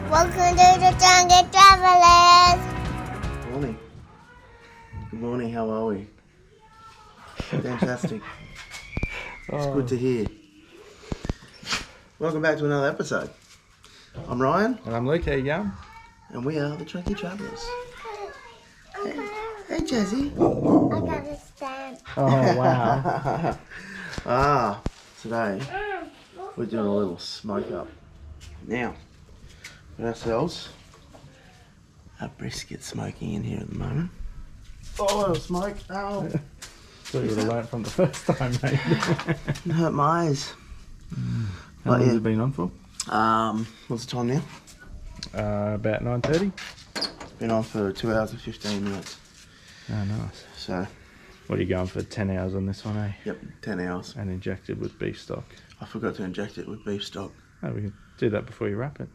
Welcome to the Jungle Travelers. Good morning. Good morning, how are we? Fantastic. It's good to hear. Welcome back to another episode. I'm Ryan. And I'm Luke, how you going? And we are the Jungle Travelers. Hey Jazzy. I got a stamp. Oh, wow. Today we're doing a little smoke up. Now, got ourselves a brisket smoking in here at the moment. Oh, a little smoke. Ow. Thought you would have learnt from the first time, mate. It hurt my eyes. How long has it been on for? What's the time now? About 9:30. It's been on for 2 hours and 15 minutes. Oh, nice. So, What are you going for 10 hours on this one, eh? yep, 10 hours. And injected with beef stock. I forgot to inject it with beef stock. Oh, we can do that before you wrap it.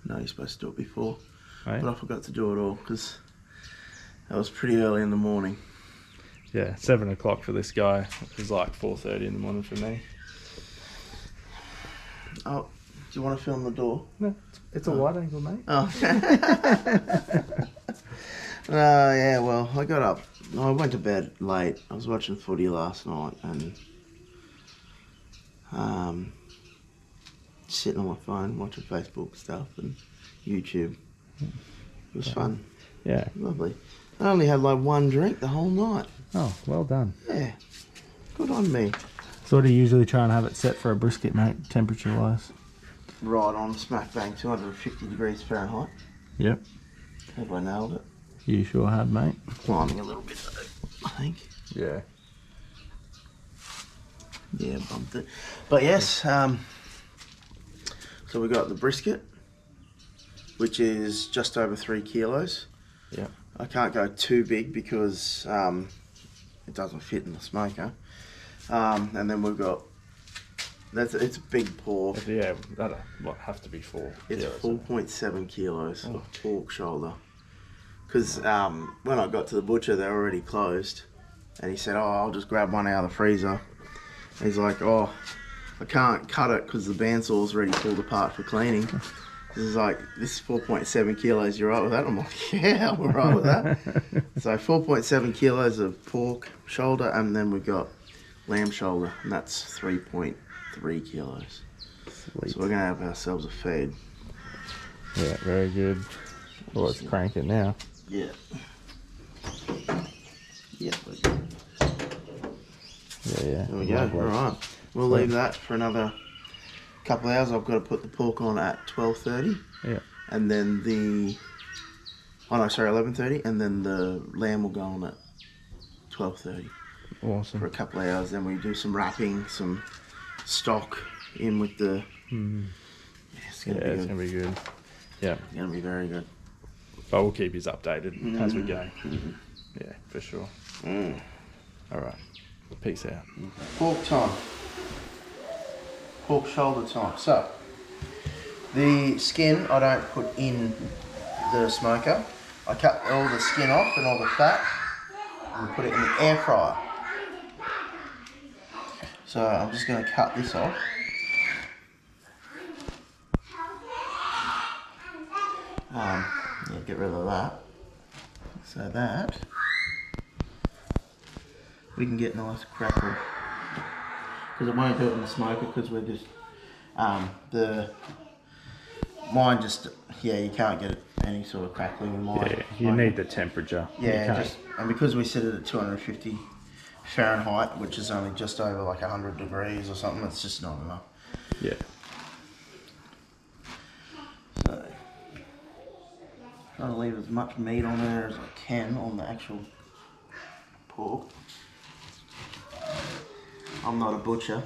No, you're supposed to do it before. Right? But I forgot to do it all because that was pretty early in the morning. Yeah, 7 o'clock for this guy. It was like 4:30 in the morning for me. Oh, do you want to film the door? No, it's a wide angle, mate. Oh. Yeah, well, I got up. I went to bed late. I was watching footy last night and sitting on my phone watching Facebook stuff and YouTube. It was fun. Yeah. Lovely. I only had like one drink the whole night. Oh, well done. Yeah. Good on me. So what do you usually try and have it set for a brisket, mate, temperature-wise? Right on, smack bang, 250 degrees Fahrenheit. Yep. Have I nailed it? You sure have, mate. Climbing a little bit though, I think. Yeah. Yeah, bumped it. But yes, so we got the brisket, which is just over 3 kilos. Yeah. I can't go too big because it doesn't fit in the smoker. And then we've got, it's a big pork. Yeah, that'll have to be 4. It's Yeah, 4.7 kilos of pork shoulder. Because when I got to the butcher, they're already closed. And he said, oh, I'll just grab one out of the freezer. And he's like, oh, I can't cut it because the bandsaw's already pulled apart for cleaning. He's like, this is 4.7 kilos, you right with that? I'm like, yeah, I'm right with that. So 4.7 kilos of pork shoulder, and then we've got lamb shoulder, and that's 3.3 kilos. Sweet. So we're going to have ourselves a feed. Yeah, very good. Well, it's cranking now. Yeah. Yeah. Yeah. There we go. Lovely. All right. We'll leave that for another couple of hours. I've got to put the pork on at 12:30. Yeah. And then 11:30, and then the lamb will go on at 12:30 Awesome. for a couple of hours. Then we do some wrapping, some stock in with the. Mm. Yeah, it's gonna It's going to be good. Yeah. It's gonna be very good. But we'll keep you updated as we go. Mm-hmm. Yeah, for sure. Mm. All right. Peace out. Pork time. Pork shoulder time. So, the skin I don't put in the smoker. I cut all the skin off and all the fat and put it in the air fryer. So I'm just going to cut this off. Yeah, get rid of that. So that we can get nice crackle. Because I won't do it in the smoker because we're just mine just you can't get any sort of crackling in mine. Yeah, you need the temperature. Yeah, and because we set it at 250 Fahrenheit, which is only just over like 100 degrees or something, it's just not enough. Yeah. So trying to leave as much meat on there as I can on the actual pork. I'm not a butcher.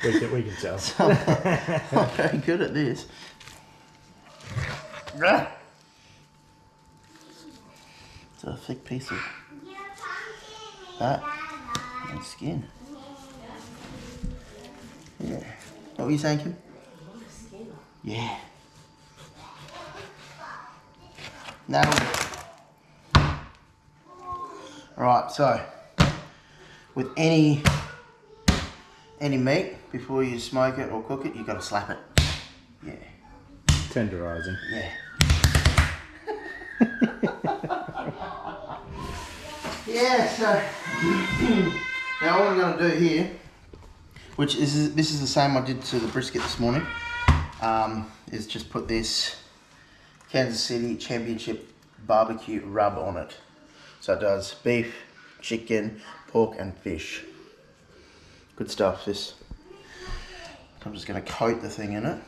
We can tell. I'm not very good at this. It's a thick piece of fat and skin. Yeah. What were you saying, Kim? Yeah. Nailed it. Alright, so with any meat, before you smoke it or cook it, you've got to slap it. Yeah. Tenderizing. Yeah. Yeah, so now what I'm going to do here, which is this is the same I did to the brisket this morning, is just put this Kansas City Championship barbecue rub on it. So it does beef, chicken, pork and fish. Good stuff, this. I'm just going to coat the thing in it.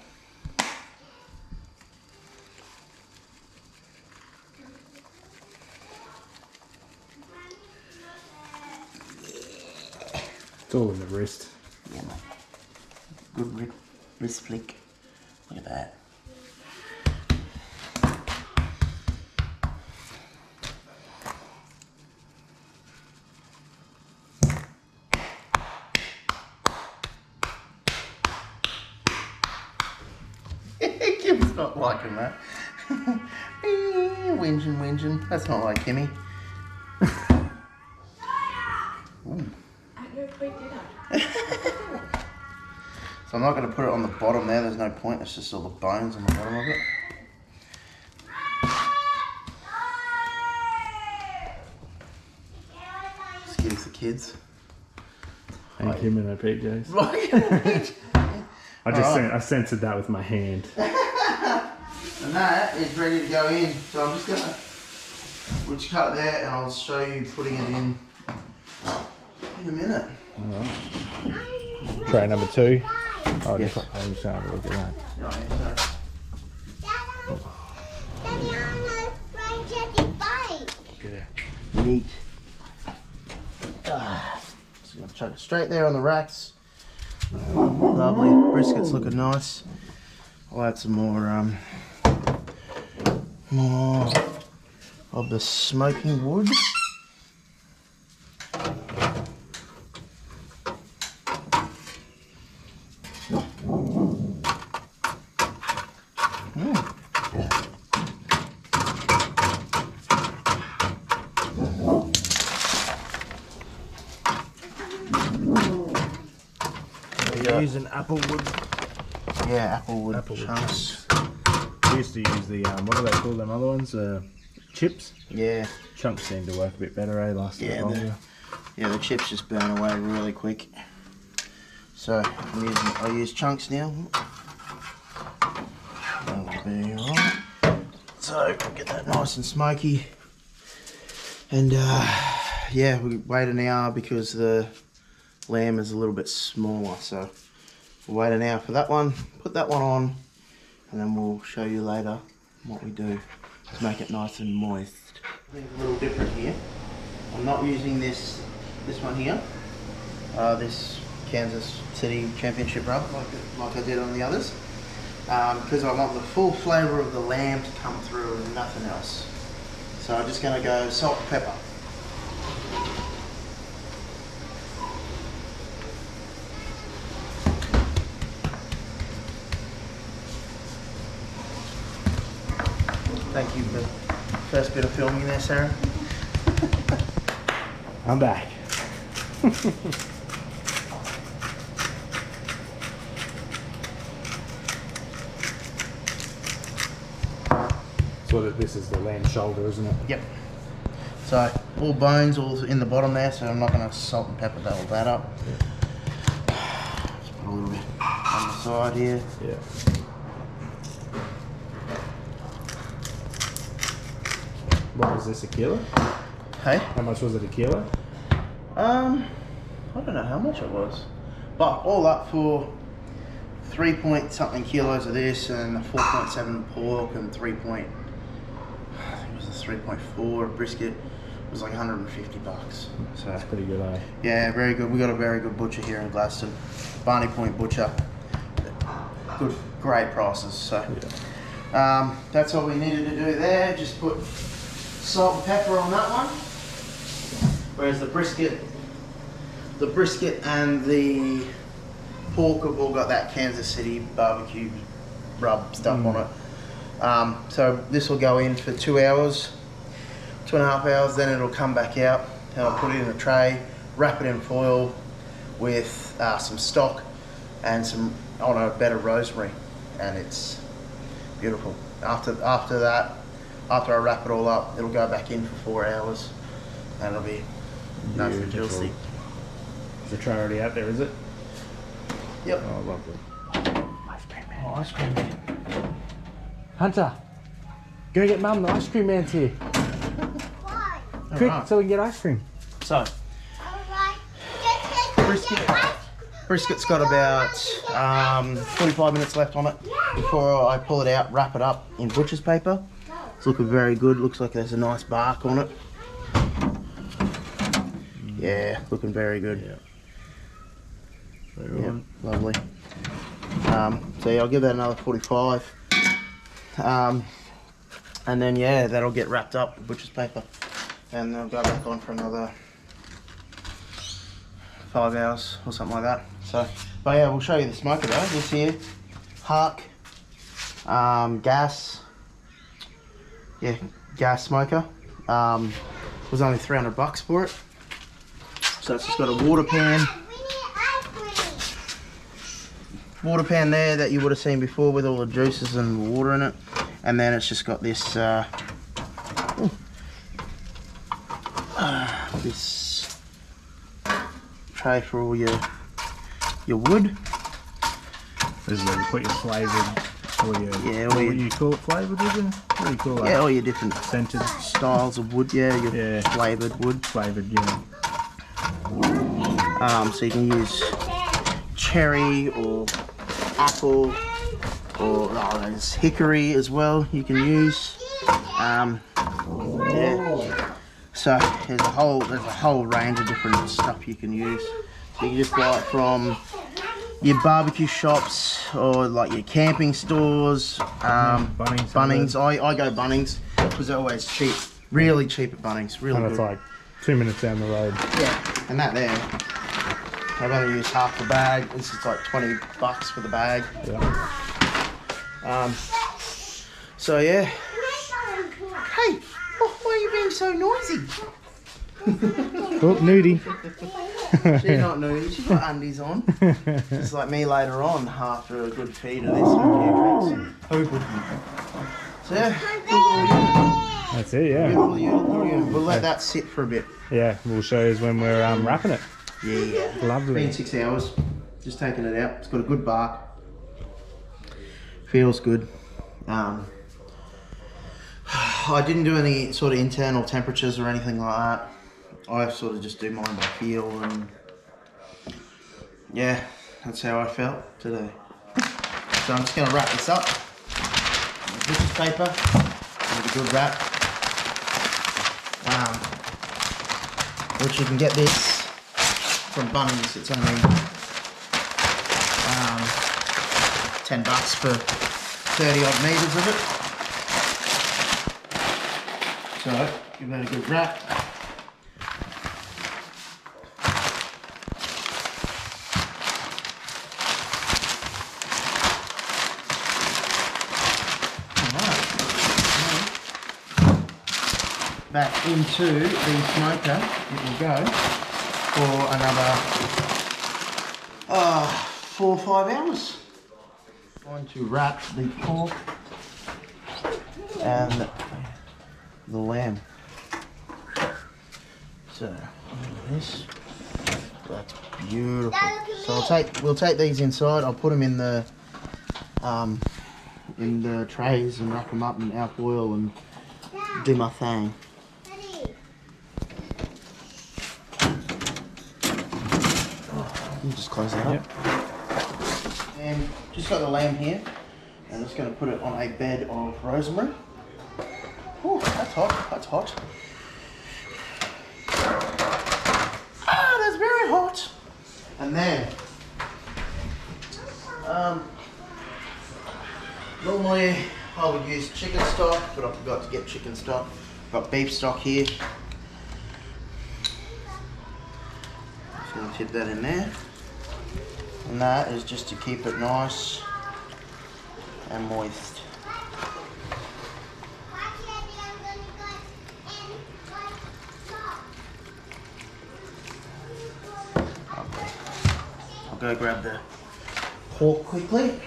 It's all in the wrist. Yeah, mate. Good wrist flick. Look at that. Kim's not liking that. Whinging. That's not like Kimmy. So I'm not going to put it on the bottom there, there's no point, it's just all the bones on the bottom of it. Excuse the kids. Thank him and I PJs. I censored that with my hand. And that is ready to go in. So I'm just going to, we'll just cut it there and I'll show you putting it in a minute. Alright. Tray number 2. Oh, yes. I'm just having a look at that. Daddy, I want to ride bike. Yeah. Neat. Just going to chuck it straight there on the racks. Lovely. Brisket's looking nice. I'll add some more of the smoking wood. Using applewood. Yeah, applewood chunks. We used to use the what do they call them other ones? Chips. Yeah. Chunks seem to work a bit better, eh? Last a bit longer. The chips just burn away really quick. So I'll use chunks now. That'll be alright. So get that nice and smoky. And yeah, we wait an hour because the lamb is a little bit smaller, so we'll wait an hour for that one, put that one on, and then we'll show you later what we do to make it nice and moist. I think it's a little different here. I'm not using this one here, this Kansas City Championship rub like I did on the others, because I want the full flavour of the lamb to come through and nothing else. So I'm just going to go salt and pepper. Thank you for the first bit of filming there, Sarah. I'm back. So this is the lamb shoulder, isn't it? Yep. So all bones, all in the bottom there, so I'm not going to salt and pepper all that up. Just put a little bit on the side here. Yeah. What was this, a kilo? Hey? How much was it, a kilo? I don't know how much it was, but all up for 3 point something kilos of this and a 4.7 pork and 3.4 brisket. It was like 150 bucks. So That's pretty good, eh? yeah, very good. We got a very good butcher here in Gladstone, Barney Point Butcher. Good, great prices. So Yeah. that's all we needed to do there. Just put salt and pepper on that one. Whereas the brisket and the pork have all got that Kansas City barbecue rub stuff on it. So this will go in for 2 hours, 2.5 hours, then it'll come back out and I'll put it in a tray, wrap it in foil with some stock and some on a bed of rosemary, and it's Beautiful. After that, after I wrap it all up, it'll go back in for 4 hours, and it'll be nice and juicy. Is the tray already out there, is it? Yep. Oh, lovely. Ice cream man. Oh, ice cream man. Hunter, go get Mum, the ice cream man's here. Why? Quick, Alright. so we can get ice cream. So, Alright. brisket's got about 45 minutes left on it before I pull it out, wrap it up in butcher's paper. It's looking very good. Looks like there's a nice bark on it. Yeah, looking very good. Yeah. Yeah, lovely. So yeah, I'll give that another 45. And then yeah, that'll get wrapped up with butcher's paper. And they'll go back on for another 5 hours or something like that. So, but yeah, we'll show you the smoker though. This here, Hark, gas. Yeah, gas smoker. Was only $300 for it. So it's just got a water pan. Water pan there that you would have seen before with all the juices and water in it. And then it's just got this this tray for all your wood. This is where you put your flavoured, or your, Yeah, what all do your, you call it, flavoured wood? What do you call that? yeah, all your different Scented, styles of wood. Yeah, your Yeah. flavoured wood. flavoured, yeah. So you can use cherry or apple or there's hickory as well. You can use. Yeah. So there's a whole range of different stuff you can use. So you can just buy it from your barbecue shops or like your camping stores. Bunnings. I go Bunnings because they're always cheap. Really cheap at Bunnings. Really And good. it's like 2 minutes down the road. Yeah, and that there, I've only used half the bag. This is like $20 for the bag. Yeah. So yeah. Hey, why are you being so noisy? Oh, nudie. She's not noisy. She's got undies on. Just like me later on after a good feed of this and a few drinks. So yeah, That's it, yeah. we'll let that sit for a bit. Yeah, we'll show you when we're wrapping it. Yeah. Lovely. Been 6 hours. Just taking it out. It's got a good bark. Feels good. I didn't do any sort of internal temperatures or anything like that. I sort of just do mine by feel, and yeah, that's how I felt today. So I'm just going to wrap this up with butcher's paper with a good wrap. Which you can get this from Bunnings. It's only $10 for 30 odd meters of it. So give that a good wrap. Back into the smoker it will go for another 4 or 5 hours. Going to wrap the pork and the lamb. So this, that's beautiful. So we'll take these inside. I'll put them in the trays and wrap them up in alfoil and do my thing. You just close that up. Yep. And just got the lamb here. I'm just going to put it on a bed of rosemary. Oh, that's hot. That's hot. Ah, that's very hot. And then, normally I would use chicken stock, but I forgot to get chicken stock. Got beef stock here. Just going to tip that in there. And that is just to keep it nice and moist. I'll go grab the pork quickly.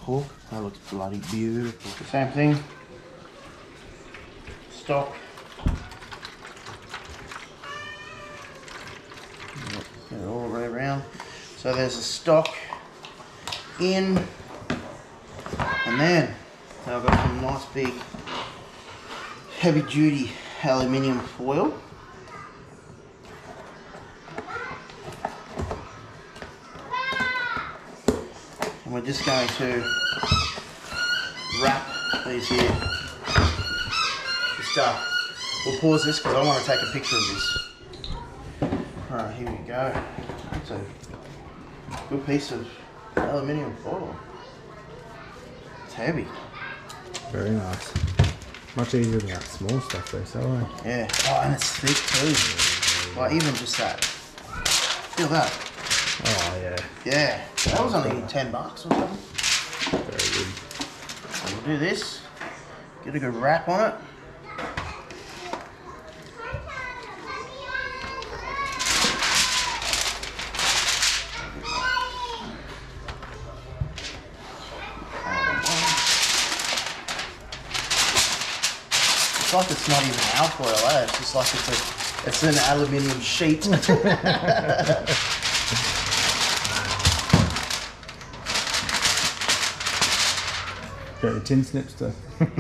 pork. That looks bloody beautiful. Same thing. Stock. Get it all the way around. So there's a stock in, and then I've got some nice big heavy duty aluminium foil. And we're just going to wrap these here. We'll pause this because I want to take a picture of this. Alright, here we go. That's a good piece of aluminium foil. It's heavy. Very nice. Much easier than that small stuff though, so yeah. Oh, and it's thick too. Like even just that. Feel that? oh yeah. Yeah. That was only $10 or something. Very good. So we'll do this. Get a good wrap on it. It's like it's not even alfoil, eh? It's just like it's an aluminium sheet. Got your tin snips too. Like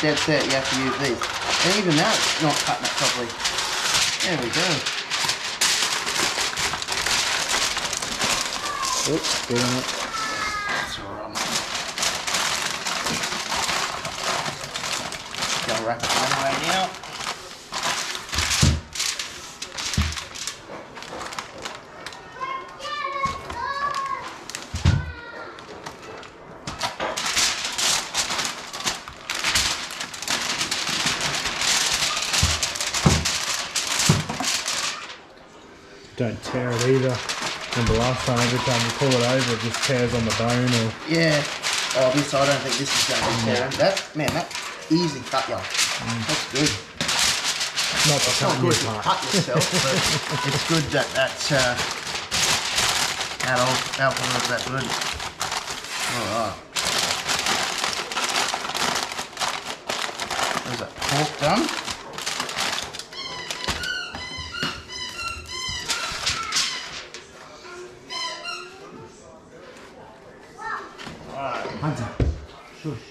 dead set, you have to use these. And even now it's not cutting it properly. There we go. Oops, doing it. That's alright. Gonna wrap it anyway now. Don't tear it either. Remember last time, every time you pull it over, it just tears on the bone or... Yeah. Oh, this, I don't think this is going to be tearing. That's easy cut, y'all. That's good. Not It's not good to cut yourself, but it's good that alcohol is that good. Alright. There's that pork done. Hunter. Shush.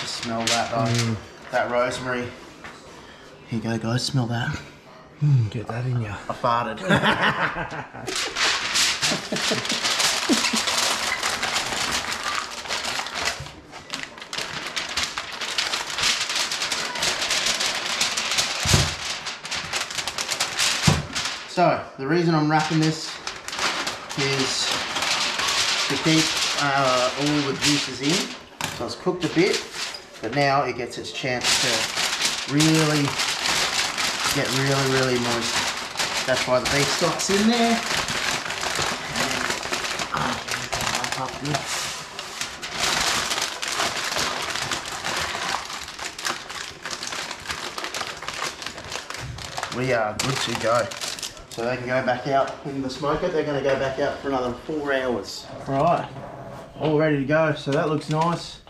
Just smell that though. That rosemary. Here you go guys, smell that. Get that in ya. I farted. So, the reason I'm wrapping this is to keep all the juices in. So it's cooked a bit, but now it gets its chance to really get really moist. That's why the beef stock's in there. We are good to go. So they can go back out in the smoker. They're going to go back out for another 4 hours. Right, all ready to go. So that looks nice.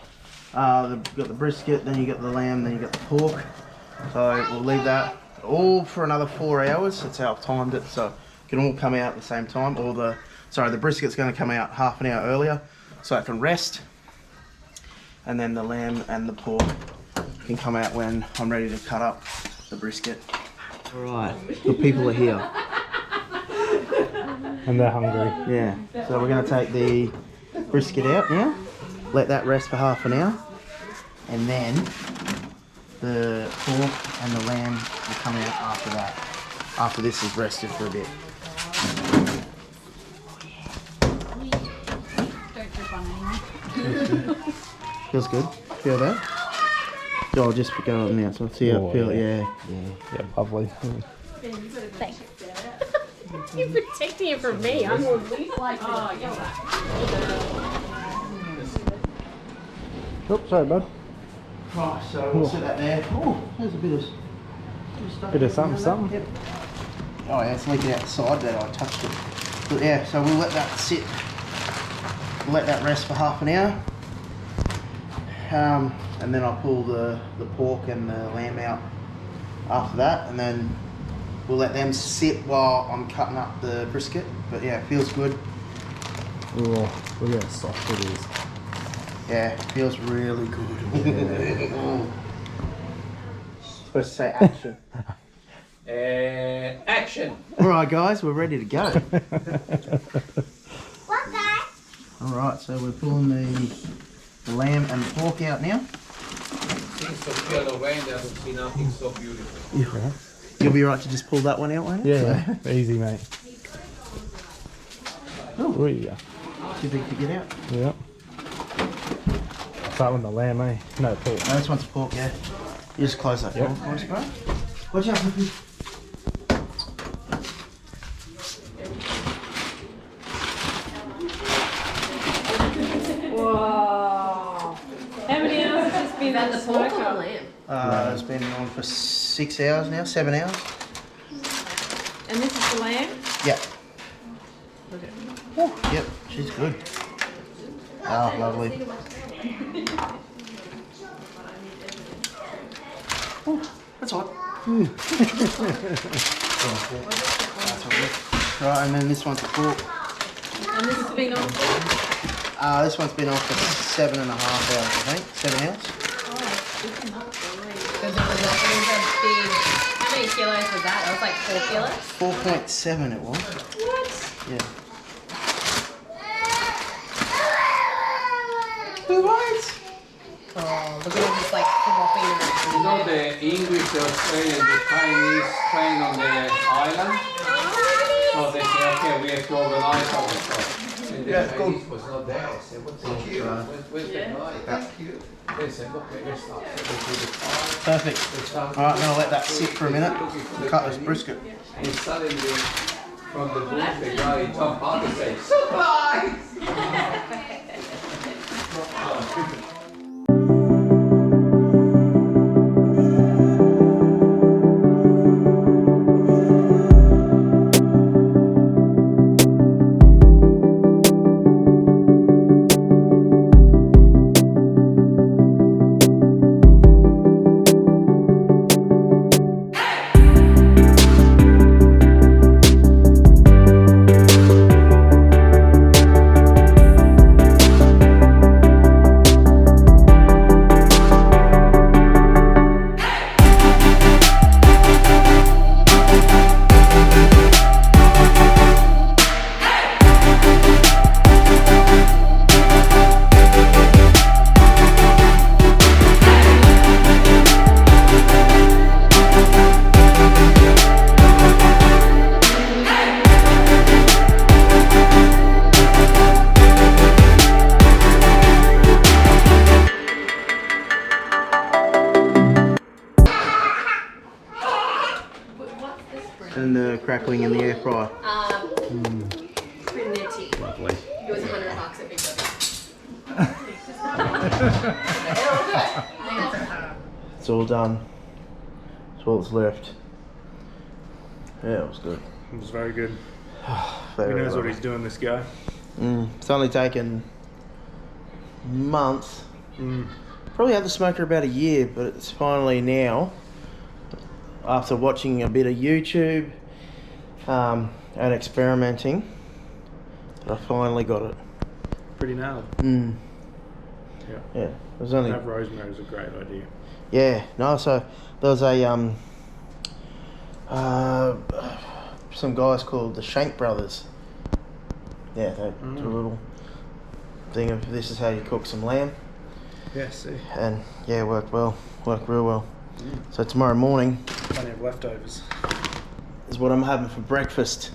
You've got the brisket, then you got the lamb, then you got the pork. So we'll leave that all for another 4 hours. That's how I've timed it. So it can all come out at the same time. The brisket's going to come out half an hour earlier, so it can rest. And then the lamb and the pork can come out when I'm ready to cut up the brisket. All right, the people are here. And they're hungry. Yeah, so we're going to take the brisket out now, let that rest for half an hour, and then the pork and the lamb will come out after that, after this is rested for a bit. Feels good? Feel that? So I'll just go up now, so see how it feels. Yeah, lovely. Thanks. You're protecting it from me. I'm the least like Oops, sorry bud. Right, so we'll set that there. Oh, there's a bit of Bit of something. Yep. Oh yeah, it's leaking out the side there. I touched it. But yeah, so we'll let that sit. We'll let that rest for half an hour. And then I'll pull the pork and the lamb out after that, and then we'll let them sit while I'm cutting up the brisket. But yeah, it feels good. Oh, look how soft it is. Yeah, it feels really good. Supposed to say action. Action! Alright guys, we're ready to go. What, guys? Alright, so we're pulling the lamb and the pork out now. Things so yellow rain, there will see nothing so beautiful. Yeah. You'll be right to just pull that one out, won't it? Yeah, easy, mate. Oh, Yeah. too big to get out. Yeah. Start with the lamb, eh? No, pork. No, this one's pork, yeah. You just close that door for us, bro. Watch out, Flippy. Whoa. How many hours has this been on the pork or lamb? It's been on for 6 hours now, 7 hours. And this is the lamb? Yeah. Look at it. Yep, she's good. Oh, lovely. Oh, that's hot. Right, and then this one's the pork. And this has been on. This one's been on for 7.5 hours, I think. 7 hours. Because it was a big. How many kilos was that? It was like 4 kilos. 4.7 it was. What? Yeah. Who writes? Oh, look at all this like flopping around. You know the English, the Australian, the Chinese train on the island? So they say, okay, we have to organize our stuff. And the Yeah, Chinese was not there. I said, what's the cute? Where's the guy? That's cute. They said, look, let's start. So they do the car. Perfect. Alright, now I'll let that sit for a minute. Cut this brisket. And suddenly, from the booth, the guy jumped out and said, surprise! And the crackling in the air fryer. Trinity. Lovely. It was $100 at Big Brother. It's all done. That's all that's left. Yeah, it was good. It was very good. He Very knows what lovely. he's doing, this guy. It's only taken months. Probably had the smoker about a year, but it's finally now, after watching a bit of YouTube and experimenting, that I finally got it. Pretty nailed. Yeah. Yeah. It was only That rosemary is a great idea. yeah. No, so there was a some guys called the Shank Brothers. Yeah, they do a little thing of this is how you cook some lamb. Yeah, see. And yeah, worked well, worked real well. So tomorrow morning Plenty of leftovers. is what I'm having for breakfast.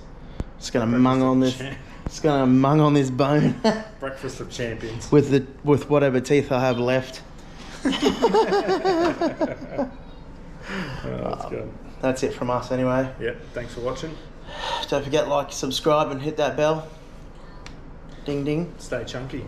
It's gonna mung on this. It's gonna mung on this bone Breakfast of champions. with whatever teeth I have left. That's good. That's it from us anyway. Yeah, thanks for watching. Don't forget, like, subscribe, and hit that bell. Ding ding. Stay chunky.